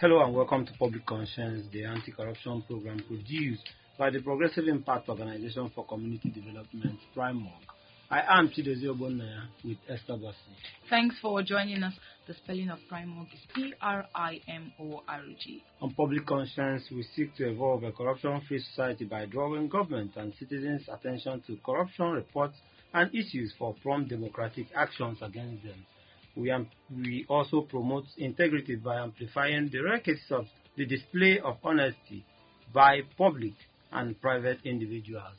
Hello and welcome to Public Conscience, the anti-corruption program produced by the Progressive Impact Organization for Community Development, Primorg. I am Chidezi Obonaya with Esther Bassi. Thanks for joining us. The spelling of Primorg is Primorg. On Public Conscience, we seek to evolve a corruption-free society by drawing government and citizens' attention to corruption reports and issues for prompt democratic actions against them. We also promote integrity by amplifying the rare cases of the display of honesty by public and private individuals.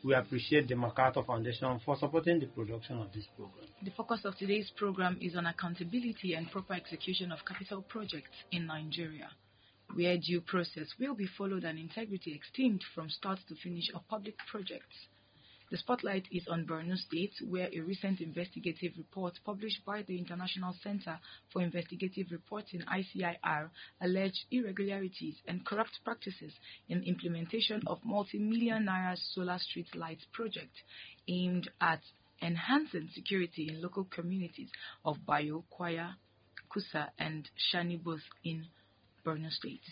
We appreciate the MacArthur Foundation for supporting the production of this program. The focus of today's program is on accountability and proper execution of capital projects in Nigeria, where due process will be followed and integrity esteemed from start to finish of public projects. The spotlight is on Borno State, where a recent investigative report published by the International Center for Investigative Reporting (ICIR) alleged irregularities and corrupt practices in implementation of multi-million naira solar street lights project aimed at enhancing security in local communities of Bayo, Kwaya, Kusa, and Shani both in Borno State.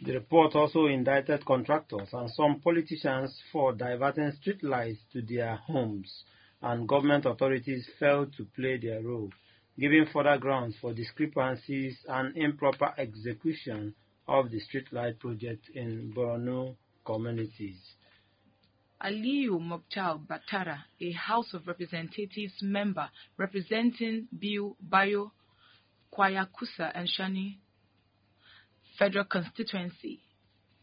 The report also indicted contractors and some politicians for diverting street lights to their homes, and government authorities failed to play their role, giving further grounds for discrepancies and improper execution of the streetlight project in Borno communities. Aliyu Mokhtar Batara, a House of Representatives member representing Bayo, Kwaya, Kusa, and Shani Federal Constituency,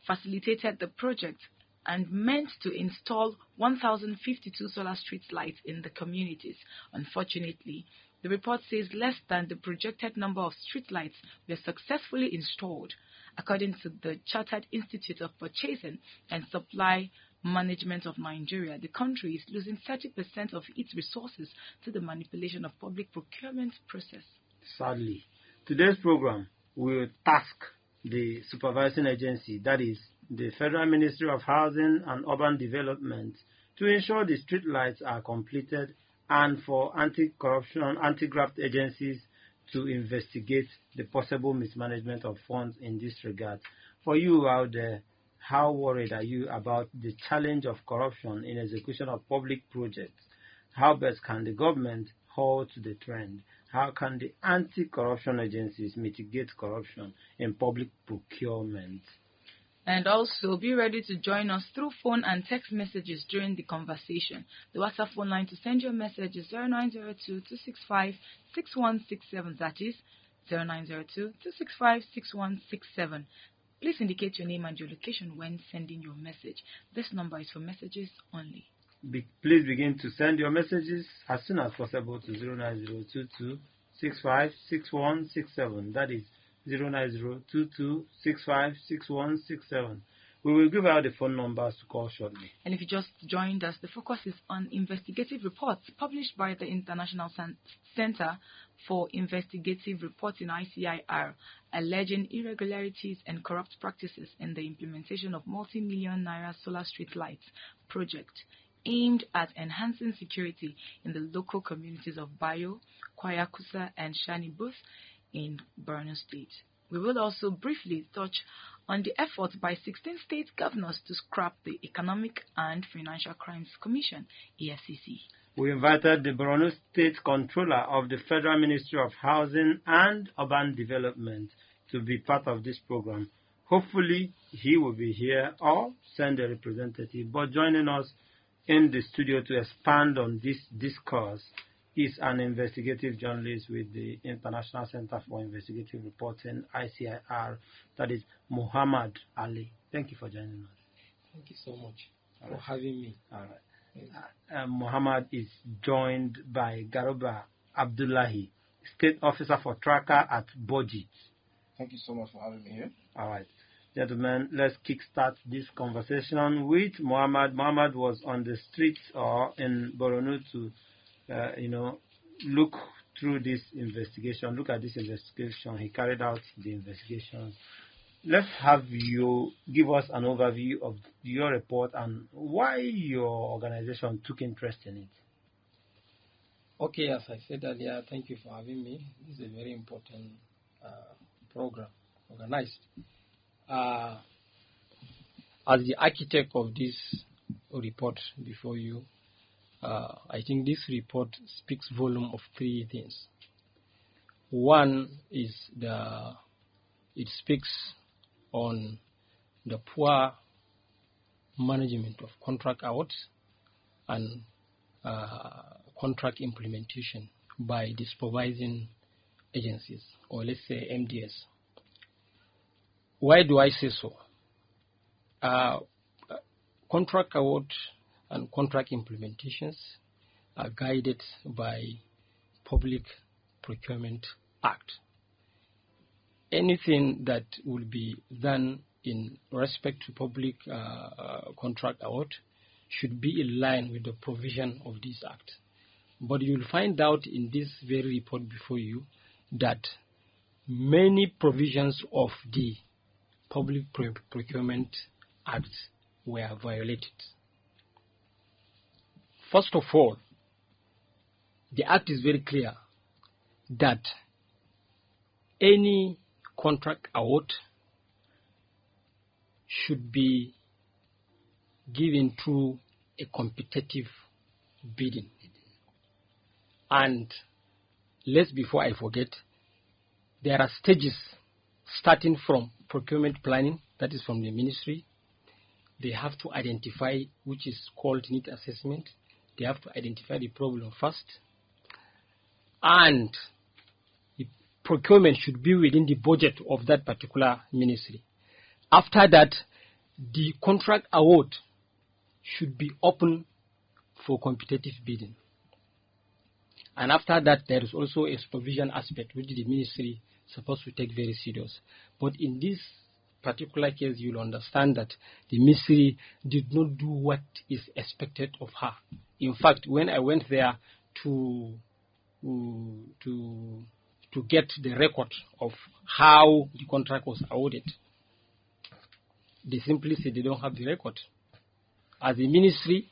facilitated the project and meant to install 1,052 solar street lights in the communities. Unfortunately, the report says less than the projected number of street lights were successfully installed. According to the Chartered Institute of Purchasing and Supply Management of Nigeria, the country is losing 30% of its resources to the manipulation of public procurement process. Sadly, today's program will task the supervising agency, that is, the Federal Ministry of Housing and Urban Development, to ensure the street lights are completed, and for anti-corruption, anti-graft agencies to investigate the possible mismanagement of funds in this regard. For you out there, how worried are you about the challenge of corruption in execution of public projects? How best can the government halt the trend? How can the anti-corruption agencies mitigate corruption in public procurement? And also, be ready to join us through phone and text messages during the conversation. The WhatsApp phone line to send your message is 0902-265-6167. That is 0902-265-6167. Please indicate your name and your location when sending your message. This number is for messages only. Please begin to send your messages as soon as possible to 09022656167. That is 09022656167. We will give out the phone numbers to call shortly. And if you just joined us, the focus is on investigative reports published by the International Center for Investigative Reporting (ICIR) alleging irregularities and corrupt practices in the implementation of multi-million naira solar street lights project aimed at enhancing security in the local communities of Bayo, Kwaya, Kusa, and Shani both in Borno State. We will also briefly touch on the efforts by 16 state governors to scrap the Economic and Financial Crimes Commission, EFCC. We invited the Borno State Controller of the Federal Ministry of Housing and Urban Development to be part of this program. Hopefully, he will be here or send a representative. But joining us in the studio to expand on this discourse is an investigative journalist with the International Center for Investigative Reporting, ICIR, that is Muhammad Ali. Thank you for joining us. Thank you so much for having me. All right. Muhammad is joined by Garuba Abdullahi, State Officer for Tracker at Budget. Thank you so much for having me here. All right. Gentlemen, let's kickstart this conversation with Muhammad. Muhammad was on the streets or in Borno to, look through this investigation. Look at this investigation. He carried out the investigation. Let's have you give us an overview of your report and why your organization took interest in it. Okay, as I said earlier, thank you for having me. This is a very important program. organized. As the architect of this report before you, I think this report speaks volume of three things. One is it speaks on the poor management of contract awards and contract implementation by the supervising agencies, or let's say MDS. Why do I say so? Contract award and contract implementations are guided by Public Procurement Act. Anything that will be done in respect to public contract award should be in line with the provision of this act. But you'll find out in this very report before you that many provisions of the Public Procurement Act were violated. First of all, the act is very clear that any contract award should be given through a competitive bidding. And before I forget, there are stages starting from procurement planning, that is from the ministry. They have to identify, which is called need assessment. They have to identify the problem first. And the procurement should be within the budget of that particular ministry. After that, the contract award should be open for competitive bidding. And after that, there is also a supervision aspect which the ministry is supposed to take very serious. But in this particular case, you'll understand that the ministry did not do what is expected of her. In fact, when I went there to get the record of how the contract was awarded, they simply said they don't have the record. As the ministry,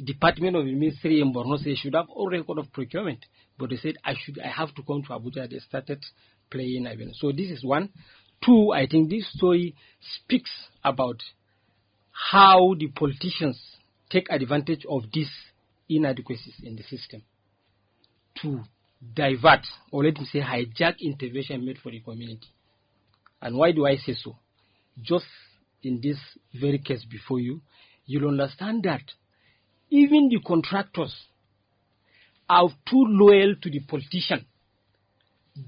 department of the ministry in Borno said they should have a record of procurement, but they said I have to come to Abuja. They started playing again. So this is one. Two, I think this story speaks about how the politicians take advantage of these inadequacies in the system to divert, or let me say hijack intervention made for the community. And why do I say so? Just in this very case before you, you'll understand that even the contractors are too loyal to the politician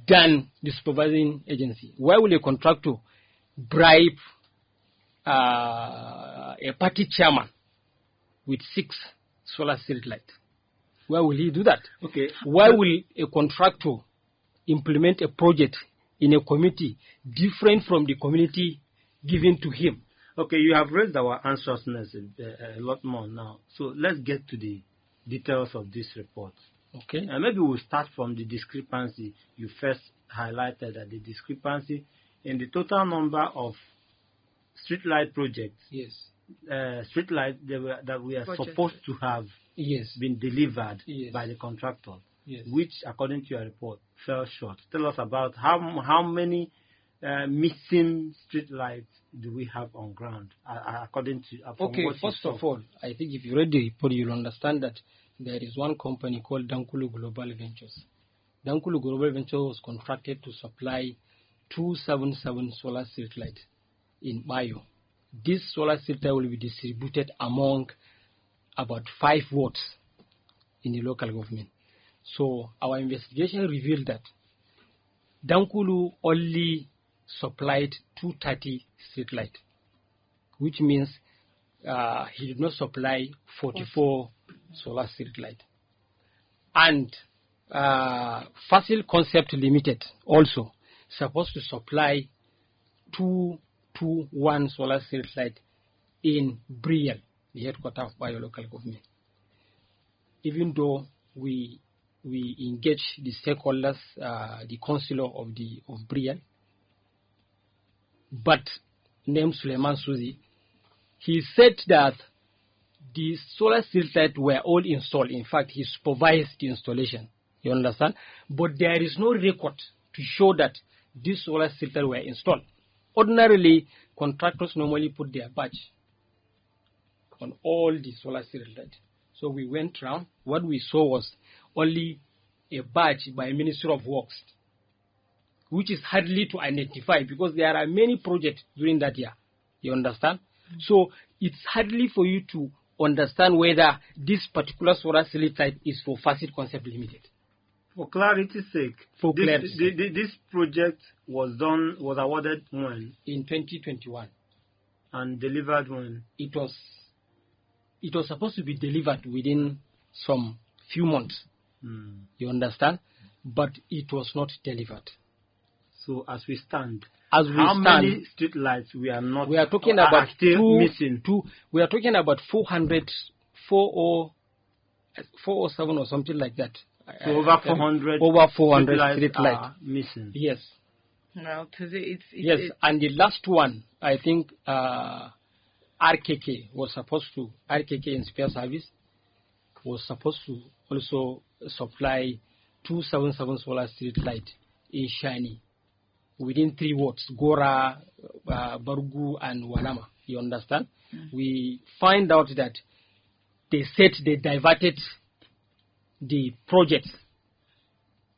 than the supervising agency. Why will a contractor bribe a party chairman with 6 solar street lights? Why will he do that? Okay. Why will a contractor implement a project in a committee different from the community given to him? Okay, you have raised our anxiousness a lot more now. So let's get to the details of this report. Okay. And maybe we'll start from the discrepancy. You first highlighted that the discrepancy in the total number of streetlight projects. Yes. Streetlight that we are supposed to have been delivered by the contractor, which, according to your report, fell short. Tell us about how many missing streetlights do we have on ground, according to... Okay, first of all, I think if you read the report, you'll understand that there is one company called Dankulu Global Ventures. Dankulu Global Ventures was contracted to supply 277 solar streetlights in Bayo. This solar streetlight will be distributed among about 5 wards in the local government. So our investigation revealed that Dankulu only supplied 230 streetlights, which means he did not supply 44 solar streetlights. And Facile Concept Limited also supposed to supply 221 solar streetlights in Briel, the headquarters of Bayo local government. Even though we engage the stakeholders, the councillor of Briel, but named Suleiman Suzi, he said that the solar streetlights were all installed. In fact, he supervised the installation. You understand? But there is no record to show that these solar street lights were installed. Ordinarily, contractors normally put their badge on all the solar street lights. So we went around. What we saw was only a badge by Ministry of Works, which is hardly to identify because there are many projects during that year. You understand? So it's hardly for you to understand whether this particular solar street light is for Facet Concept Limited. For clarity's sake, this project was awarded when? In 2021. And delivered when? It was supposed to be delivered within some few months. You understand? But it was not delivered. So as we stand, many street lights we are not? We are talking about missing. We are talking about 407 or something like that. So over 400 street lights are missing. Yes. Well, yes, and the last one, I think RKK in spare service was supposed to also supply 277 solar street light in Shani within 3 wards, Gora, Bargu, and Wanama. You understand? We find out that they said they diverted the project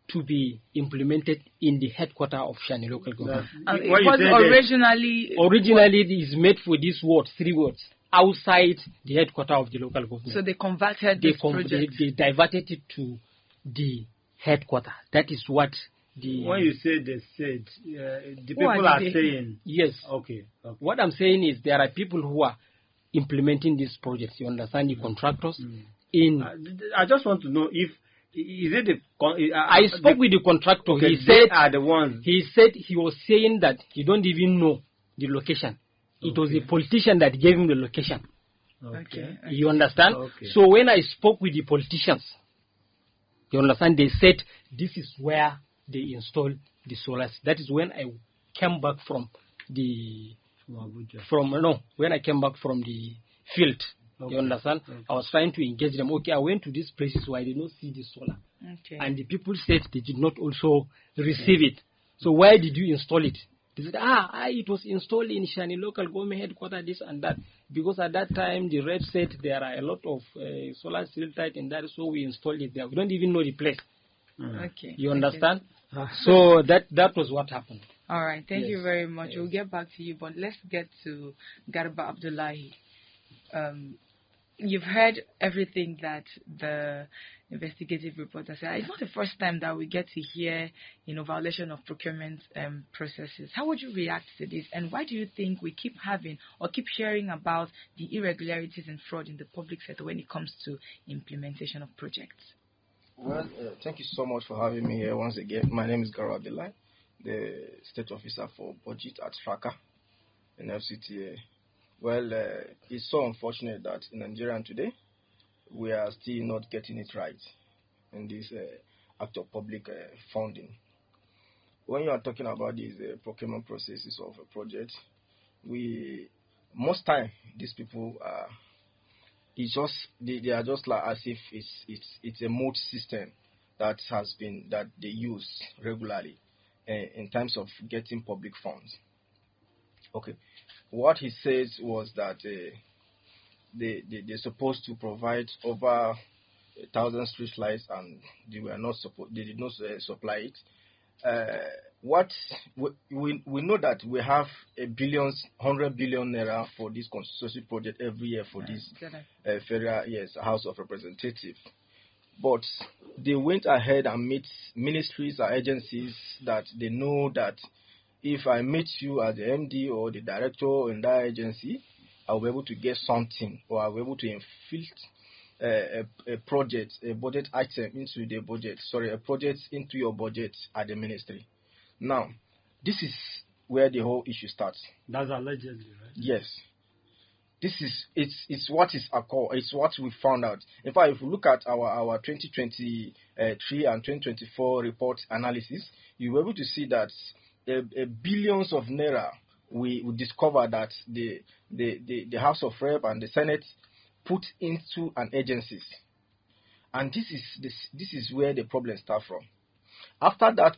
to be implemented in the headquarters of Shani local government. It was originally it is made for these wards, 3 wards, outside the headquarters of the local government. So they converted this project. They diverted it to the headquarters. That is what the... When you say they said, the people are saying... Yes. Okay. What I'm saying is there are people who are implementing these projects. You understand? The contractors. I just want to know if... Is it I spoke with the contractor. Okay, he said are the ones. He said he was saying that he don't even know the location. It was a politician that gave him the location. Okay. You understand? Okay. So when I spoke with the politicians, you understand, they said this is where they installed the solar. That is when I came back from the when I came back from the field. Okay. You understand? Okay. I was trying to engage them. Okay, I went to these places where I did not see the solar. Okay. And the people said they did not also receive it. So why did you install it? They said, it was installed in Shani local government headquarters, this and that. Because at that time, the rep said there are a lot of solar street light in that, so we installed it there. We don't even know the place. Okay. You understand? So that was what happened. All right. Thank you very much. We'll get back to you, but let's get to Garba Abdullahi. You've heard everything that the investigative reporter said. It's not the first time that we get to hear, violation of procurement processes. How would you react to this? And why do you think we keep having or keep hearing about the irregularities and fraud in the public sector when it comes to implementation of projects? Well, thank you so much for having me here once again. My name is Garba Abdullahi, the State Officer for Budget at Traka in FCTA. Well, it's so unfortunate that in Nigeria today, we are still not getting it right in this act of public funding. When you are talking about these procurement processes of a project, most time these people they are just like as if it's a mode system that they use regularly in terms of getting public funds. Okay. What he says was that they're supposed to provide over 1,000 street lights, and they did not supply it. We know that we have 100 billion naira for this constituency project every year for this federal House of Representatives. But they went ahead and meet ministries or agencies that they know that if I meet you as the MD or the director in that agency, I'll be able to get something, or I'll be able to inflict a budget item into the budget. A project into your budget at the ministry. Now, this is where the whole issue starts. That's allegedly, right? Yes. It's what is occurred. It's what we found out. In fact, if we look at our 2023 and 2024 report analysis, you'll be able to see that billions of naira we discover that the House of Rep and the Senate put into an agencies, and this is where the problem starts from. After that,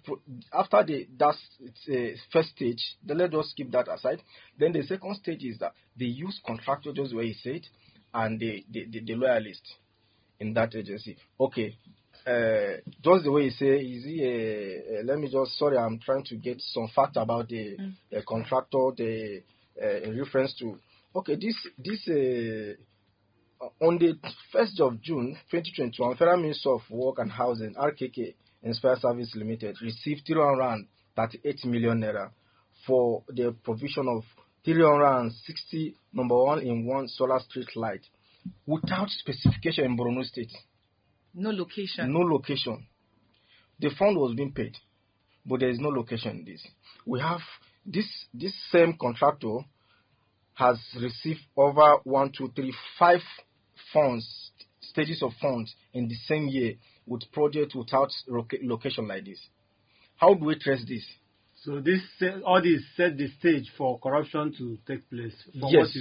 first stage, then let's just keep that aside. Then the second stage is that they use contractor, just where he said, and the loyalist in that agency. Okay, just the way he say, is he? Let me just, sorry, I'm trying to get some fact about the contractor, in reference to. Okay, this on the 1st of June 2021, Federal Ministry of Work and Housing (RKK) Inspire Service Limited received 338 million naira for the provision of 360 number 1-in-1 solar street light without specification in Borno State. No location. No location. The fund was being paid, but there is no location in this. We have this same contractor has received over 5 funds, stages of funds in the same year with projects without location like this. How do we trace this? So all this set the stage for corruption to take place. Yes.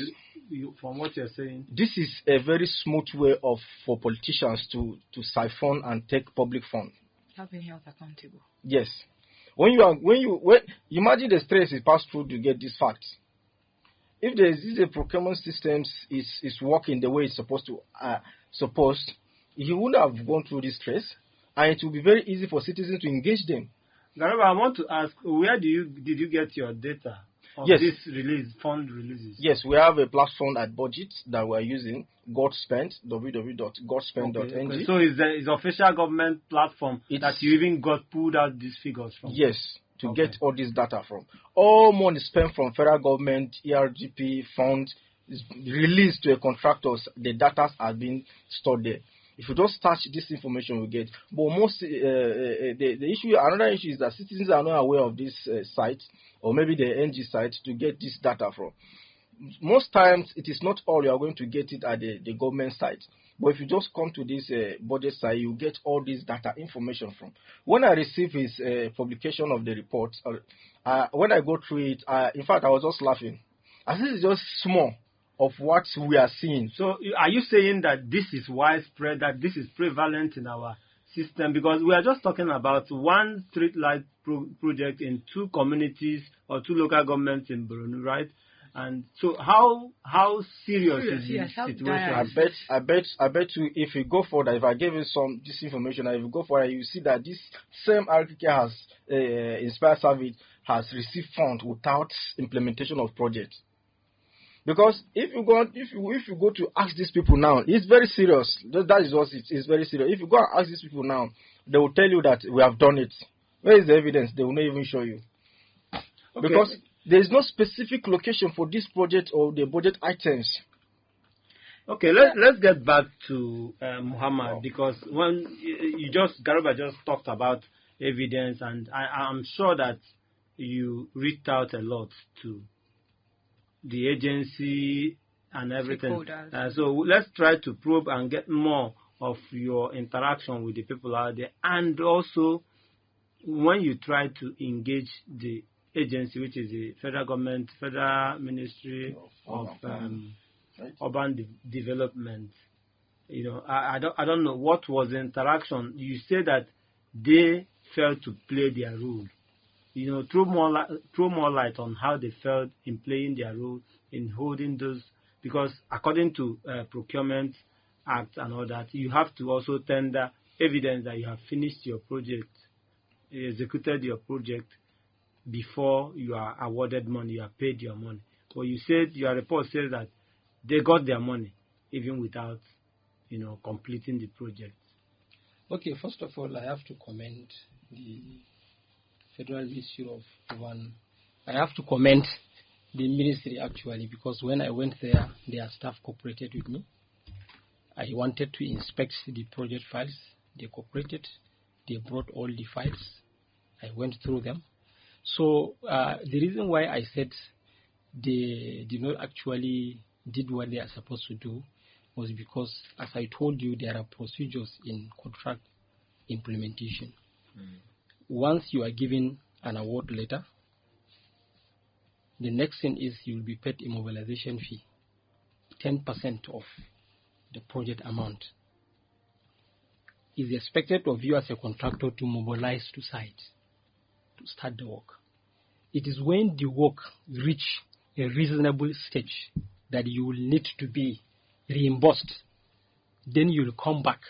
From what you're saying, this is a very smooth way for politicians to siphon and take public funds. Having held accountable. Yes. When you imagine the stress it passed through to get these facts. If the procurement systems is working the way it's supposed, he wouldn't have gone through this stress, and it will be very easy for citizens to engage them. Garba, I want to ask, where did you get your data of this fund releases? Yes, we have a platform at Budget that we're using, GodSpend, www.godspend.ng. Okay. So it's official government platform that you even pulled out these figures from? Yes, to get all this data from. All money spent from federal government, ERGP fund is released to a contractors. The data has been stored there. If you just touch this information, we get. But another issue is that citizens are not aware of this site, or maybe the NG site, to get this data from. Most times, it is not all you are going to get it at the government site. But if you just come to this budget site, you get all this data information from. When I receive his publication of the report, when I go through it, in fact, I was just laughing. I think it's just small of what we are seeing. So are you saying that this is widespread, that this is prevalent in our system? Because we are just talking about one street light project in 2 communities or 2 local governments in Borno, right? And so how serious is this situation? I bet you, if you go for that, if I give you this information, if you go for it, you see that this same RKK has Inspire Service has received funds without implementation of projects. Because if you go to ask these people now, it's very serious. That is what it is, very serious. If you go and ask these people now, they will tell you that we have done it. Where is the evidence? They will not even show you. Okay. Because there is no specific location for this project or the budget items. Okay, let's get back to Muhammad, because when Garba just talked about evidence, and I'm sure that you reached out a lot to the agency and everything. So let's try to probe and get more of your interaction with the people out there, and also when you try to engage the agency, which is the federal government, Federal Ministry of Urban Development. I don't know what was the interaction. You say that they failed to play their role. Throw more light on how they failed in playing their role in holding those, because according to Procurement Act and all that, you have to also tender evidence that you have finished your project, executed your project before you are awarded money, you are paid your money. But you said, your report says that they got their money even without, completing the project. Okay, first of all, I have to commend the Federal Ministry of Urban. I have to commend the ministry actually, because when I went there, their staff cooperated with me. I wanted to inspect the project files. They cooperated. They brought all the files. I went through them. So the reason why I said they did not actually did what they are supposed to do was because, as I told you, there are procedures in contract implementation. Once you are given an award letter, the next thing is you will be paid a mobilization fee, 10% of the project amount. is expected of you as a contractor to mobilize to site to start the work. It is when the work reach a reasonable stage that you will need to be reimbursed. Then you'll come back.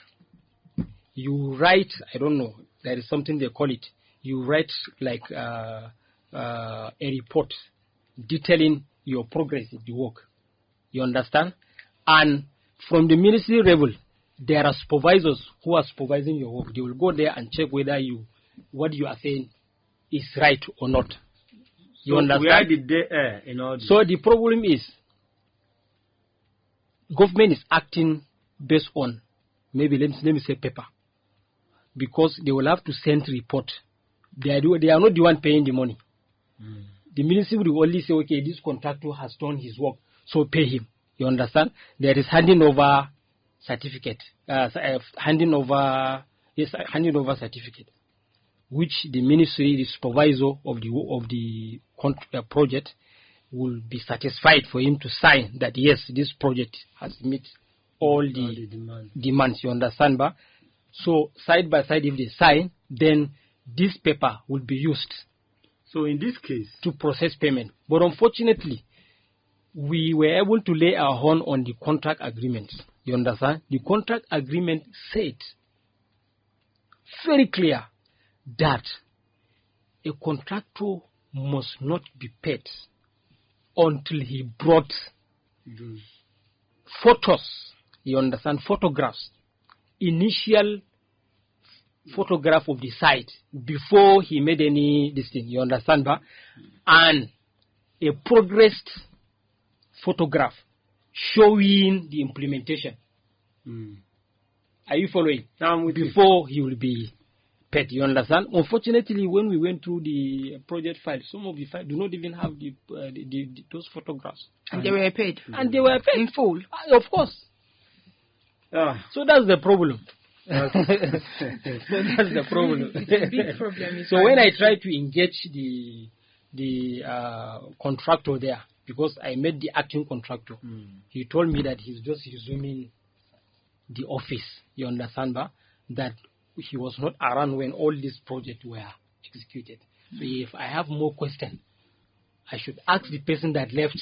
You write, I don't know, there is something they call it. You write like a report detailing your progress in the work. You understand? And from the ministry level, there are supervisors who are supervising your work. They will go there and check whether what you are saying is right or not. You understand? Where did they err in all this? So the problem is, government is acting based on, maybe let me say paper, because they will have to send report. They are not the one paying the money. The ministry will only say, okay, this contractor has done his work, so pay him. You understand? There is handing over certificate, handing over certificate, which the ministry, the supervisor of the project, will be satisfied for him to sign that yes, this project has met all the demands. You understand, ba? So side by side, if they sign, then this paper will be used. So in this case, to process payment. But unfortunately, we were able to lay our horn on the contract agreement. You understand? The contract agreement said very clear that a contractor must not be paid until he brought photos. You understand? Photographs. Initial photograph of the site before he made any this thing. You understand, ba? And a progressed photograph showing the implementation. Are you following? Before he will be paid. You understand? Unfortunately, when we went through the project file, some of the files do not even have those photographs. And they were paid. And they were paid in full. Of course. So that's the problem. That's the problem. It's a big problem. So when I tried to engage the contractor there, because I met the acting contractor, he told me that he's just resuming the office. You understand, ba? That he was not around when all these projects were executed. So if I have more questions, I should ask the person that left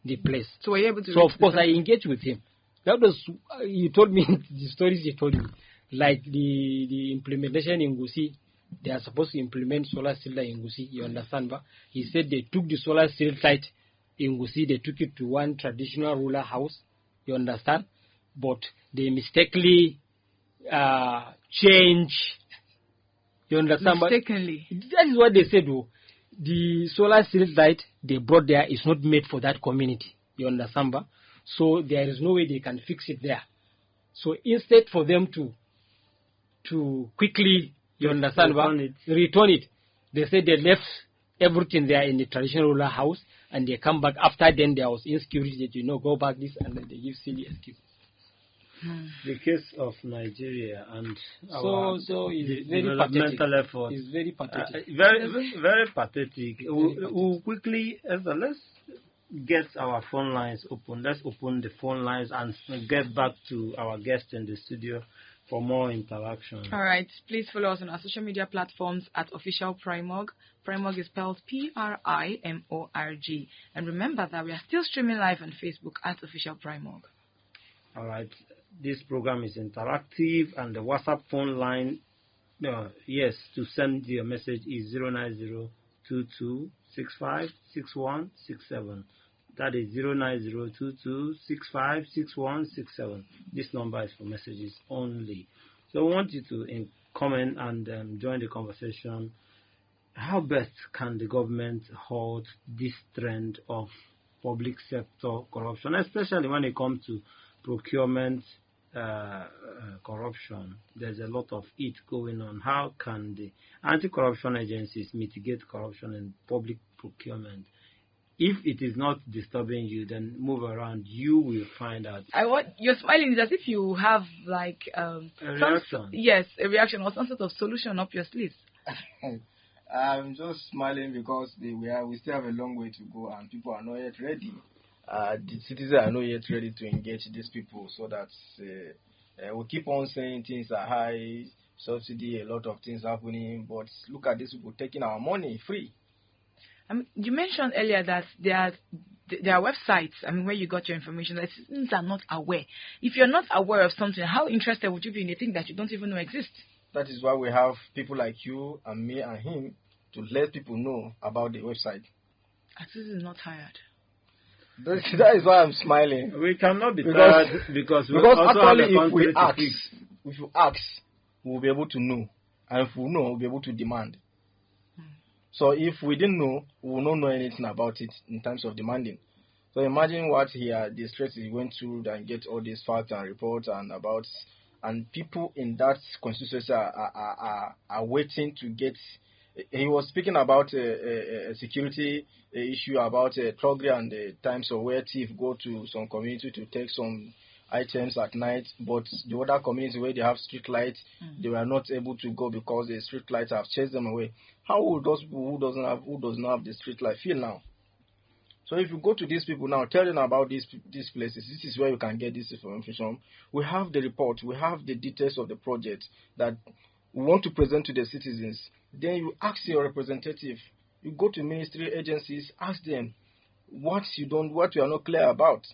the place. So were you able to? So of course I engaged with him. That was, he told me the stories he told me. Like the implementation in Gusi, they are supposed to implement solar streetlight in Gusi. You understand, ba? He said they took the solar streetlight in Gusi, they took it to one traditional ruler house. You understand? But they mistakenly change. You understand? Mistakenly. That is what they said. Though. The solar streetlight they brought there is not made for that community. You understand? Ba? So there is no way they can fix it there. So instead for them to quickly, you understand, return it, they said they left everything there in the traditional ruler house and they come back. After then there was insecurity that, go back this, and then they give silly excuse. The case of Nigeria and so it's very pathetic. Effort. It's very pathetic. Very pathetic. We'll quickly, let's get our phone lines open. Let's open the phone lines and get back to our guest in the studio for more interaction. All right. Please follow us on our social media platforms at Official Primorg. Primorg is spelled Primorg. And remember that we are still streaming live on Facebook at Official Primorg. All right. This program is interactive, and the WhatsApp phone line, to send your message is 09022656167. That is 09022656167. This number is for messages only. So I want you to comment and join the conversation. How best can the government halt this trend of public sector corruption, especially when it comes to procurement corruption? There's a lot of it going on. How can the anti-corruption agencies mitigate corruption in public procurement? If it is not disturbing you, then move around. You will find out. You're smiling is as if you have like a reaction. A reaction or some sort of solution up your sleeves. I'm just smiling because we still have a long way to go and people are not yet ready. The citizens are not yet ready to engage these people so that We keep on saying things are high, subsidy, a lot of things happening, but look at these people taking our money free. You mentioned earlier that there are websites, where you got your information, that citizens are not aware. If you're not aware of something, how interested would you be in a thing that you don't even know exists? That is why we have people like you and me and him to let people know about the website. This is not tired. That is why I'm smiling. We cannot be tired because also actually, have a if we ask, we'll be able to know, and if we know, we'll be able to demand. So if we didn't know, we will not know anything about it in terms of demanding. So imagine what the stress he went through and get all these facts and reports and people in that constituency are waiting to get. He was speaking about a security issue about Trogri and the times of where thieves go to some community to take some items at night, but the other communities where they have street lights, they were not able to go because the street lights have chased them away. How will those people who does not have the street light feel now? So if you go to these people now, tell them about these places, this is where you can get this information. We have the report, we have the details of the project that we want to present to the citizens. Then you ask your representative, you go to ministry agencies, ask them what you are not clear about.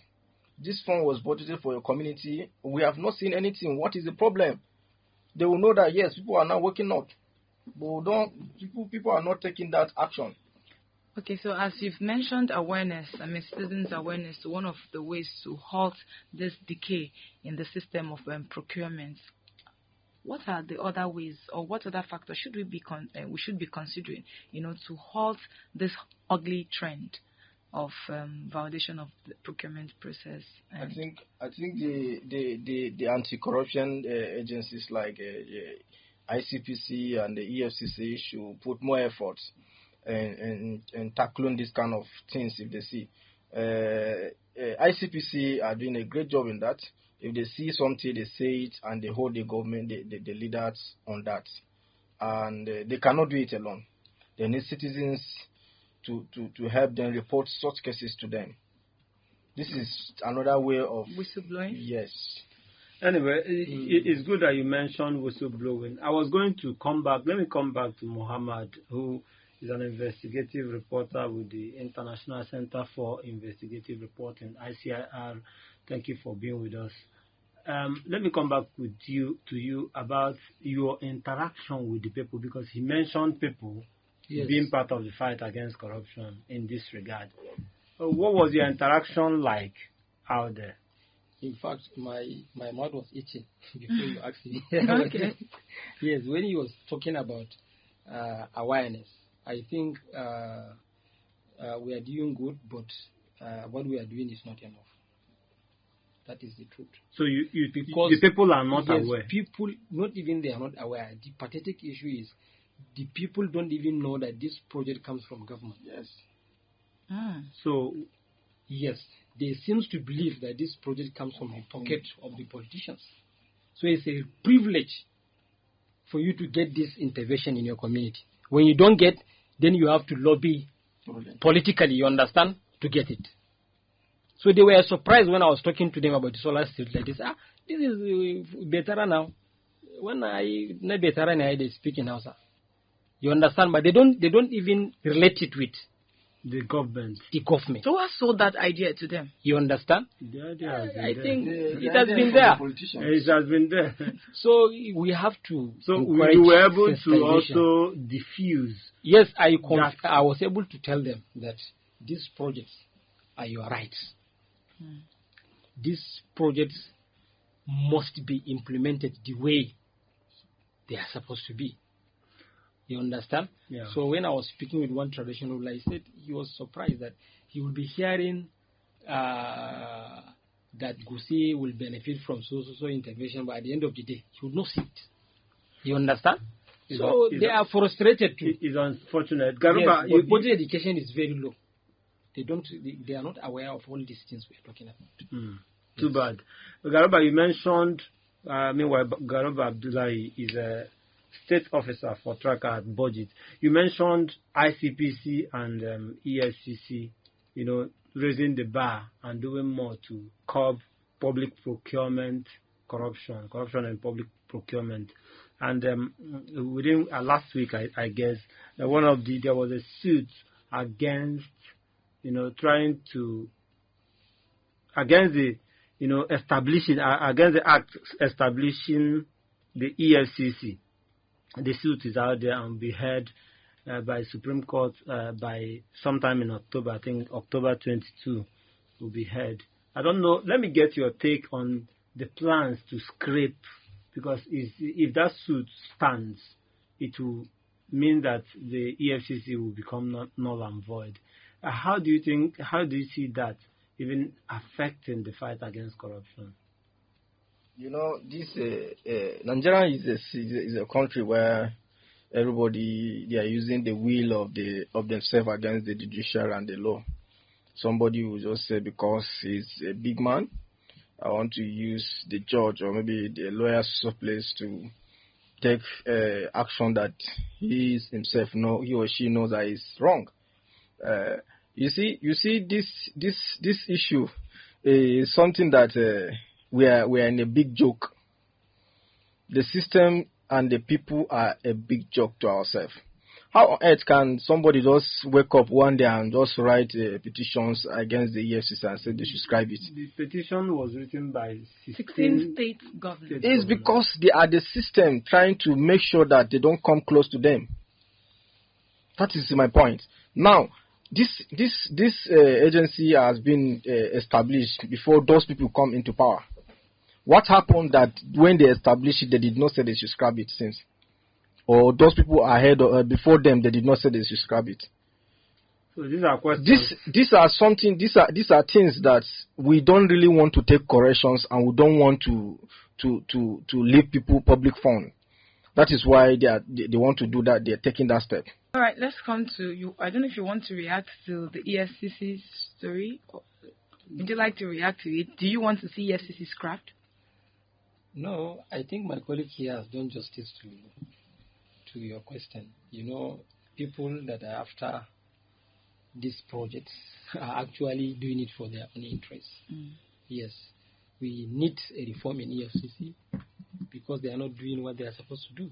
This fund was budgeted for your community. We have not seen anything. What is the problem? They will know that yes, people are now working out, but people are not taking that action. Okay, so as you've mentioned awareness, citizens' awareness, one of the ways to halt this decay in the system of procurement. What are the other ways, or what other factors should we should be considering, to halt this ugly trend of violation of the procurement process? I think the anti-corruption agencies like ICPC and the EFCC should put more effort in tackling this kind of things if they see. ICPC are doing a great job in that. If they see something, they say it, and they hold the government, the leaders on that. And they cannot do it alone. They need citizens to help them report such cases to them. This is another way of whistleblowing. Yes. Anyway, it's good that you mentioned whistleblowing. I was going to come back. Let me come back to Muhammad, who is an investigative reporter with the International Center for Investigative Reporting, ICIR. Thank you for being with us. Let me come back to you about your interaction with the people, because he mentioned people being part of the fight against corruption in this regard. What was your interaction like out there? In fact, my mouth was itching before you asked me. Okay. Yes, when he was talking about awareness, I think we are doing good, but what we are doing is not enough. That is the truth. So because the people are not aware. People, not even they are not aware. The pathetic issue is the people don't even know that this project comes from government. Yes. So, yes, they seem to believe that this project comes from the pocket of the politicians. So it's a privilege for you to get this intervention in your community. When you don't get, then you have to lobby politically, you understand, to get it. So they were surprised when I was talking to them about the solar street like this. This is better now. When not better now, they speak in Hausa. You understand, but they don't even relate it with the government. So what sold that idea to them? You understand? The idea has been I there. think it has been there. It has been there. So we have to. So you were able to also diffuse. Yes, I was able to tell them that these projects are your rights. These projects must be implemented the way they are supposed to be. You understand? Yeah. So when I was speaking with one traditional ruler, he said he was surprised that he will be hearing that Gusi will benefit from so intervention, but at the end of the day, he would not see it. You understand? So they are frustrated too. It's unfortunate. Garuba, yes, but body education is very low. They are not aware of all these things we are talking about. Too bad. Garuba, you mentioned, meanwhile, Garuba Abdullahi is a state officer for Tracker at Budget. You mentioned ICPC and EFCC, raising the bar and doing more to curb public procurement corruption in public procurement. And within last week, I guess, there was a suit against, trying to, against the, against the act establishing the EFCC. The suit is out there and will be heard by Supreme Court by sometime in October. I think October 22 will be heard. I don't know. Let me get your take on the plans to scrape, because if that suit stands, it will mean that the EFCC will become null and void. How do you see that even affecting the fight against corruption? This Nigeria is a country where everybody, they are using the will of themselves against the judiciary and the law. Somebody will just say, because he's a big man, I want to use the judge or maybe the lawyer's place to take action that he or she knows that is wrong. You see, this issue is something that we are in a big joke. The system and the people are a big joke to ourselves. How on earth can somebody just wake up one day and just write petitions against the EFCC and say they should scrap it? The petition was written by 16 state governments. It's because they are the system trying to make sure that they don't come close to them. That is my point. Now, this agency has been established before those people come into power. What happened that when they established it, they did not say they should scrap it since? Or those people ahead before them, they did not say they should scrap it. So these are questions. These are things that we don't really want to take corrections, and we don't want to leave people public fund. That is why they want to do that. They're taking that step. All right, let's come to you. I don't know if you want to react to the EFCC story. Would you like to react to it? Do you want to see EFCC scrapped? No, I think my colleague here has done justice to your question. People that are after these projects are actually doing it for their own interests. Yes, we need a reform in EFCC because they are not doing what they are supposed to do.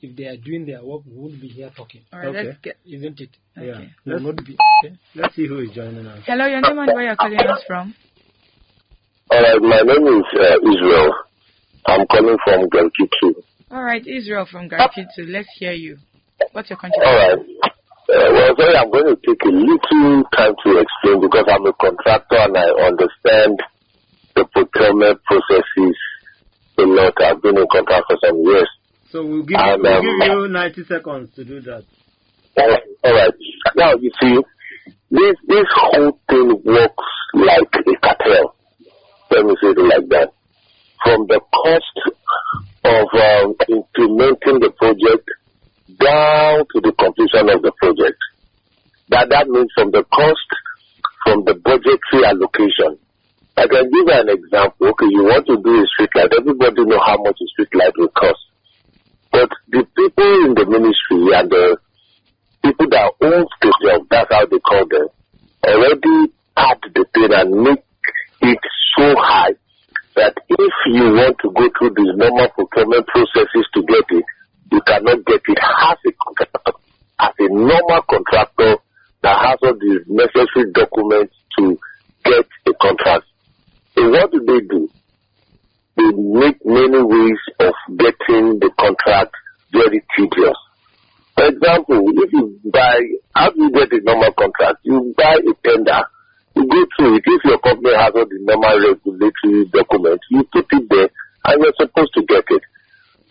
If they are doing their work, we won't be here talking. All right, okay. Isn't it? Okay. Yeah. Okay. Let's see who is joining us. Hello, your name and where you're calling us from? All right, my name is Israel. I'm calling from Garkitu. All right, Israel from Garkitu. Let's hear you. What's your contribution? All right. Well, sorry, I'm going to take a little time to explain because I'm a contractor and I understand the procurement processes a lot. I've been in contract for some years. So we'll give you 90 seconds to do that. All right. Now, you see, this whole thing works like a cartel. Let me say it like that. From the cost of implementing the project down to the completion of the project. That means from the cost, from the budgetary allocation. I can give you an example. Okay, you want to do a streetlight. Everybody know how much a streetlight will cost. But the people in the ministry and the people that own the job, that's how they call them, already add the thing and make it so high that if you want to go through these normal procurement processes to get it, you cannot get it as a contractor, as a normal contractor that has all these necessary documents to get a contract. So what do? They make many ways of getting the contract very tedious. For example, if you buy, how do you get a normal contract? You buy a tender. You go through it. If your company has all the normal regulatory documents, you put it there and you're supposed to get it.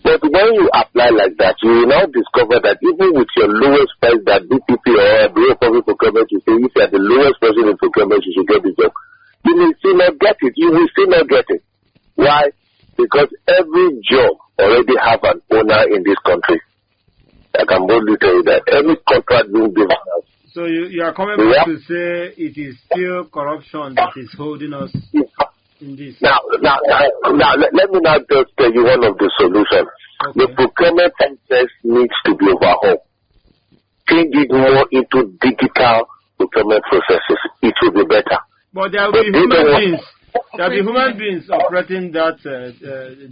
But when you apply like that, you will now discover that even with your lowest price that BPP or Bureau of Public Procurement, you say if you are the lowest person in procurement, you should get the job. You will still not get it. You will still not get it. Why? Because every job already have an owner in this country. I can boldly tell you that. Every contract being given out. So you are coming back to say it is still corruption that is holding us in this. Now, let me now just tell you one of the solutions. Okay. The procurement process needs to be overhauled. Change it more into digital procurement processes. It will be better. But there will be human beings. operating. the human beings operating that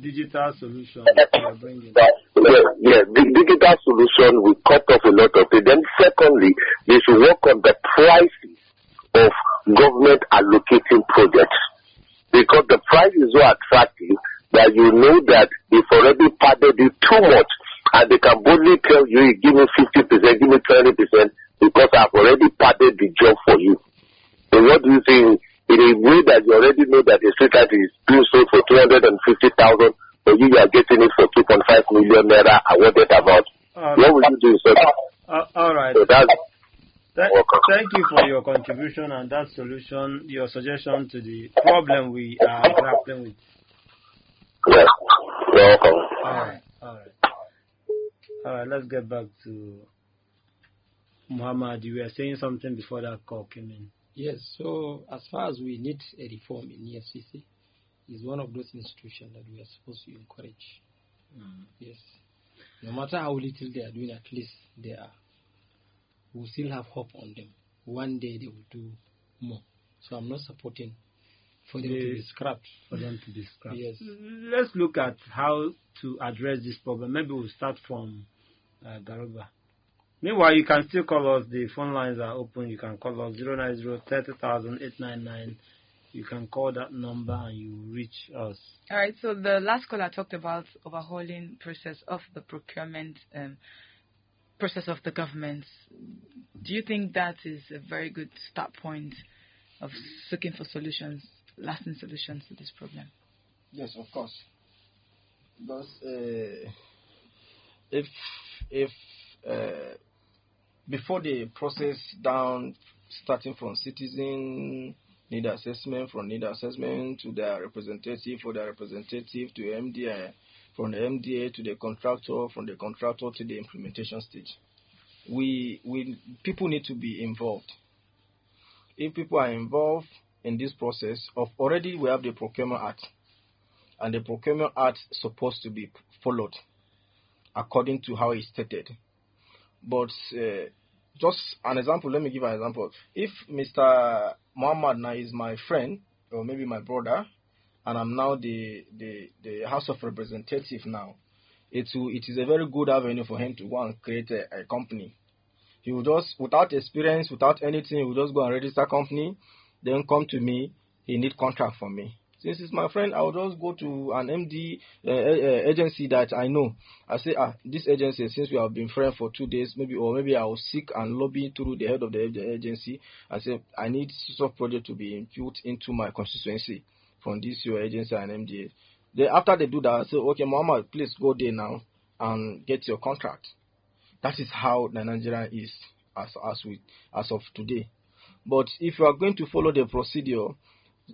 digital solution you are bringing. Yeah, the digital solution will cut off a lot of it. Then secondly, they should work on the prices of government allocating projects, because the price is so attractive that you know that they've already padded it too much, and they can boldly tell you, give me 50%, give me 20%, because I've already padded the job for you. So what do you think? In a way that you already know that the streetlight is being sold for 250,000, but you are getting it for 2.5 million naira, and what that about? What will you do? All right. So thank you for your contribution and that solution, your suggestion to the problem we are grappling with. Yes. Welcome. All right. Let's get back to Muhammad. You were saying something before that call came in. Yes, so as far as we need a reform in EFCC, is one of those institutions that we are supposed to encourage. Yes. No matter how little they are doing, at least we still have hope on them. One day they will do more. So I'm not supporting for them to be scrapped. Yes. Let's look at how to address this problem. Maybe we'll start from Garuba. Meanwhile, you can still call us. The phone lines are open. You can call us 090-30,899. You can call that number and you will reach us. All right. So the last caller talked about overhauling process of the procurement process of the government. Do you think that is a very good start point of looking for solutions, lasting solutions to this problem? Yes, of course. Because if before the process down, starting from citizen need assessment, from need assessment to their representative, for their representative to MDA, from the MDA to the contractor, from the contractor to the implementation stage. People need to be involved. If people are involved in this process, already we have the Procurement Act, and the Procurement Act is supposed to be followed according to how it's stated. But just an example, let me give an example. If Mr. Muhammad now is my friend, or maybe my brother, and I'm now the House of Representative now, it is a very good avenue for him to go and create a company. He will just, without experience, without anything, he will just go and register a company, then come to me, he need contract from me. Since he's my friend, I will just go to an MD agency that I know. I say, this agency, since we have been friends for 2 days, maybe I will seek and lobby through the head of the agency. I say, I need such project to be input into my constituency from this your agency and MDA. Then after they do that, I say, okay, Muhammad, please go there now and get your contract. That is how the Nigeria is as of today. But if you are going to follow the procedure,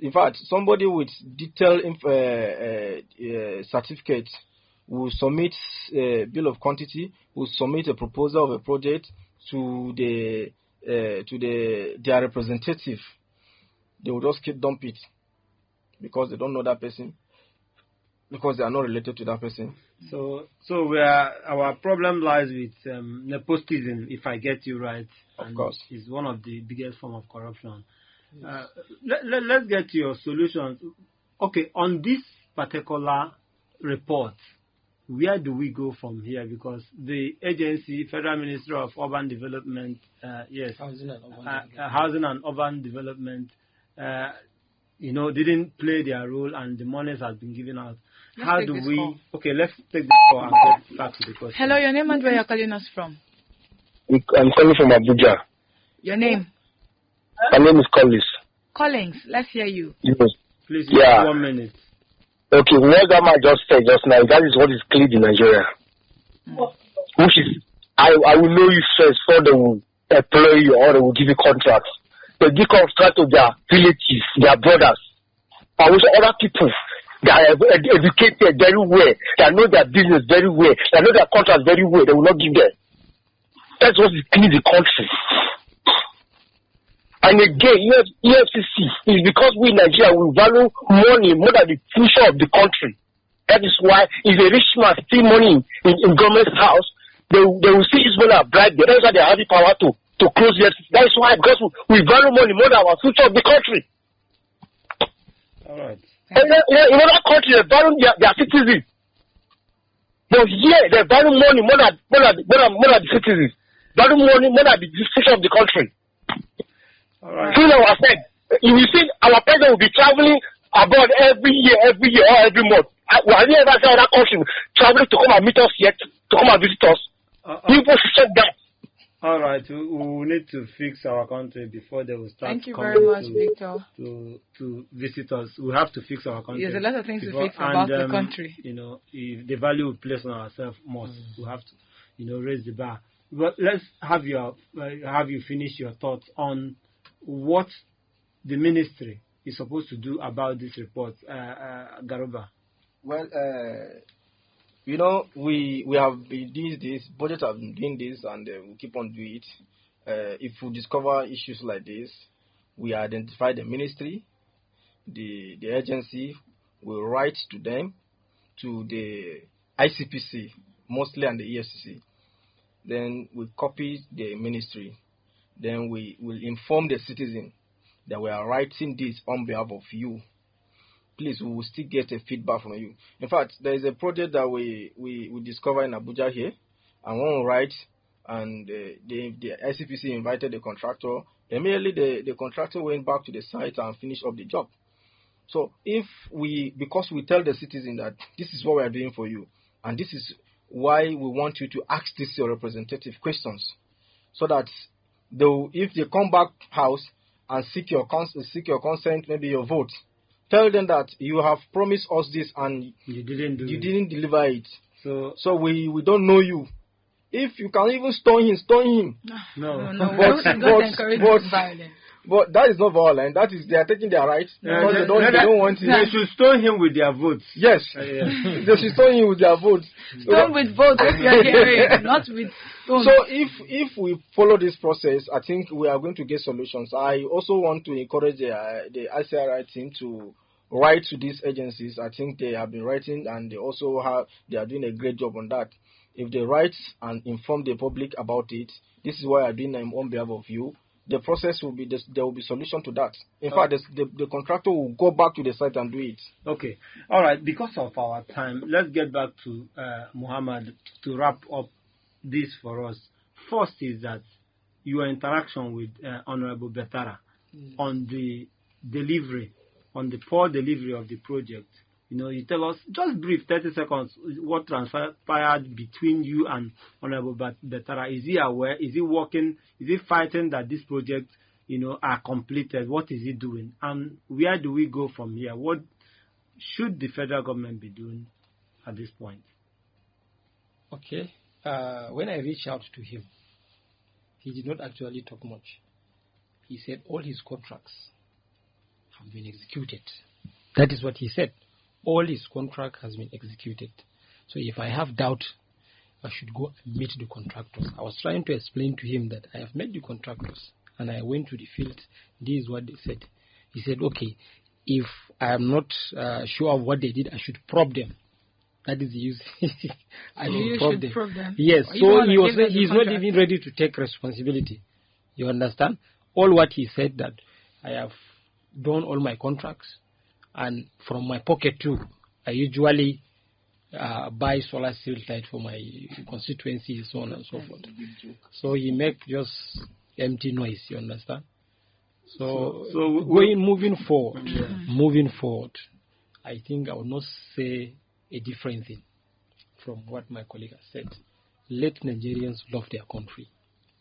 in fact, somebody with detailed certificate will submit a bill of quantity, will submit a proposal of a project to their representative. They will just dump it because they don't know that person, because they are not related to that person. So our problem lies with nepotism, if I get you right. Of course, it's one of the biggest form of corruption. Let's get to your solutions. Okay, on this particular report, where do we go from here? Because the agency, Federal Ministry of Urban Development, Housing and Urban Development, didn't play their role, and the monies has been given out. How do we? Call. Okay, let's take this call and get back to the question. Hello, your name and where you're calling us from? I'm calling from Abuja. Your name? My name is Collins. Collins, let's hear you. Yes. Please, 1 minute. Okay, what Gama just said just now, that is what is cleared in Nigeria. Which is, I will know you first, so they will employ you or they will give you contracts. They give contracts to their relatives, their brothers, and also other people that are educated very well, that know their business very well, that know their contracts very well, they will not give them. That's what is cleared the country. And again, EFCC is because we in Nigeria, we value money more than the future of the country. That is why if a rich man steal money in government's house, they will see his money are bribe there. That's why they have the power to close the EFCC. That is why, because we value money more than our future of the country. All right. In other countries, they value their citizens. But here, they value money more than the citizens. Value money more than the decision of the country. All right. So I said, you see, our president will be traveling abroad every year or every month. Have you ever seen other country traveling to come and meet us yet, to come and visit us? People should check that. All right, we need to fix our country before they will start. Thank you very much, Victor. To visit us, we have to fix our country. There's a lot of things to fix about the country. You know, if the value we place on ourselves most, we have to, you know, raise the bar. But let's have you finish your thoughts on what the ministry is supposed to do about this report, Garuba. Well, you know, we have been doing this, budget have been doing this, and we'll keep on doing it. If we discover issues like this, we identify the ministry, the agency, we write to them, to the ICPC, mostly, and the EFCC. Then we copy the ministry. Then we will inform the citizen that we are writing this on behalf of you. Please, we will still get a feedback from you. In fact, there is a project that we discovered in Abuja here, and when we write, and the ICPC invited the contractor, immediately the contractor went back to the site and finished up the job. So because we tell the citizen that this is what we are doing for you, and this is why we want you to ask this your representative questions, so that if they come back house and seek your consent, maybe your vote, tell them that you have promised us this and you didn't deliver it. So we don't know you. If you can even stone him. No. Don't encourage violence. But that is not violent. That is, they are taking their rights because they don't want it. They should stone him with their votes. Yes. They should stone him with their votes. Stone with votes, if you are hearing, not with stones. So if we follow this process, I think we are going to get solutions. I also want to encourage the ICRI team to write to these agencies. I think they have been writing, and they are doing a great job on that. If they write and inform the public about it, this is what I'm doing on behalf of you. The process will be there will be solution to that. In fact, the contractor will go back to the site and do it. Okay, all right. Because of our time, let's get back to Muhammad to wrap up this for us. First is that your interaction with Honorable Betara on the delivery, on the poor delivery of the project. You know, you tell us, just brief, 30 seconds, what transpired between you and Honorable Betara. Is he aware? Is he working? Is he fighting that this project, you know, are completed? What is he doing? And where do we go from here? What should the federal government be doing at this point? Okay. When I reached out to him, he did not actually talk much. He said all his contracts have been executed. That is what he said. All his contract has been executed. So if I have doubt, I should go and meet the contractors. I was trying to explain to him that I have met the contractors and I went to the field. This is what they said. He said, okay, if I am not sure of what they did, I should probe them. That is the use. I should probe them. Yes. So he's not even ready to take responsibility. You understand? All what he said, that I have done all my contracts, and from my pocket too, I usually buy solar Streetlight for my constituency, so on and so forth. So he make just empty noise, you understand? So moving forward, I think I will not say a different thing from what my colleague has said. Let Nigerians love their country,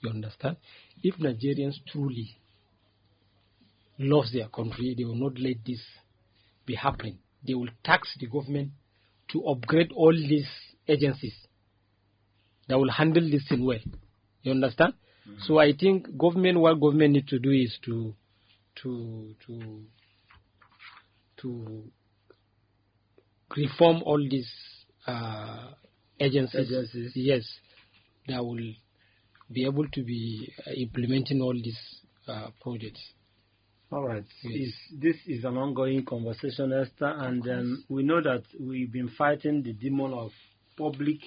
you understand? If Nigerians truly love their country, they will not let this be happening. They will tax the government to upgrade all these agencies that will handle this thing well. You understand? Mm-hmm. So I think what government need to do is to reform all these agencies. Yes, that will be able to be implementing all these projects. All right. Yes. This is an ongoing conversation, Esther, and we know that we've been fighting the demon of public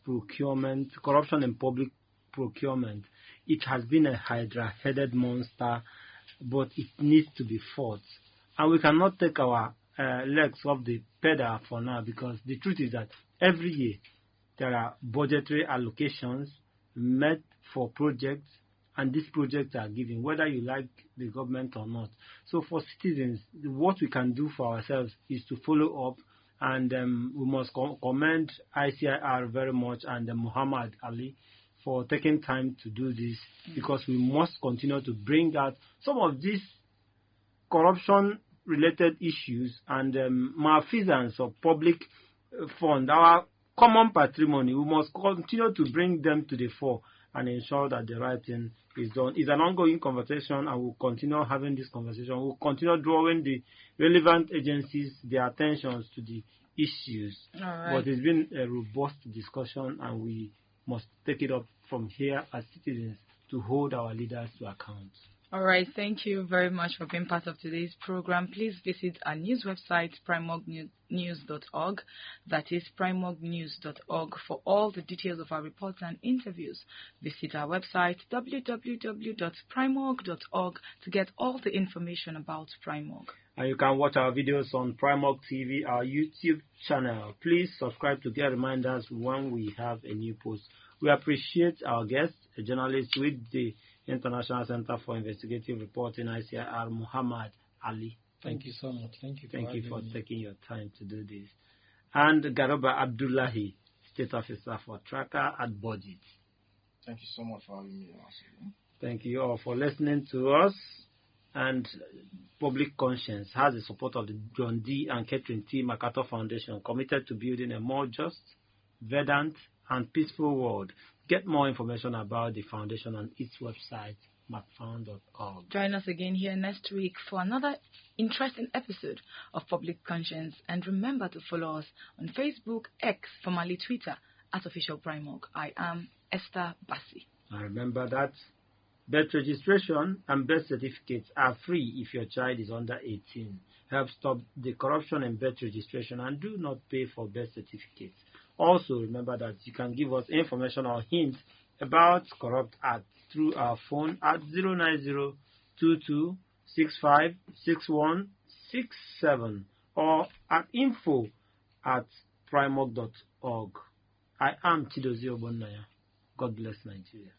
procurement, corruption in public procurement. It has been a hydra-headed monster, but it needs to be fought. And we cannot take our legs of the pedal for now, because the truth is that every year there are budgetary allocations made for projects, and these projects are given whether you like the government or not. So for citizens, what we can do for ourselves is to follow up, and we must commend ICIR very much and Muhammad Ali for taking time to do this, because we must continue to bring out some of these corruption-related issues and malfeasance of public fund, our common patrimony. We must continue to bring them to the fore and ensure that the right thing is done. It's an ongoing conversation, and we'll continue having this conversation. We'll continue drawing the relevant agencies, their attentions to the issues. But it's been a robust discussion, and we must take it up from here as citizens to hold our leaders to account. All right, thank you very much for being part of today's program. Please visit our news website, primognews.org. That is primognews.org for all the details of our reports and interviews. Visit our website, www.primog.org, to get all the information about Primog. And you can watch our videos on Primog TV, our YouTube channel. Please subscribe to get reminders when we have a new post. We appreciate our guest, a journalist with the International Center for Investigative Reporting, ICIR, Muhammad Ali. Thank you so much. Thank you for taking your time to do this. And Garoba Abdullahi, State Officer for Tracker at Budget. Thank you so much for having me. Thank you all for listening to us. And Public Conscience has the support of the John D. and Catherine T. MacArthur Foundation, committed to building a more just, verdant, and peaceful world. Get more information about the foundation on its website, macfound.org. Join us again here next week for another interesting episode of Public Conscience. And remember to follow us on Facebook, X, formerly Twitter, at Official Primog. I am Esther Bassi. And remember that birth registration and birth certificates are free if your child is under 18. Help stop the corruption in birth registration, and do not pay for birth certificates. Also, remember that you can give us information or hints about corrupt acts through our phone at 09022656167 or at info@primog.org. I am Chidozie Obonnaya. God bless Nigeria.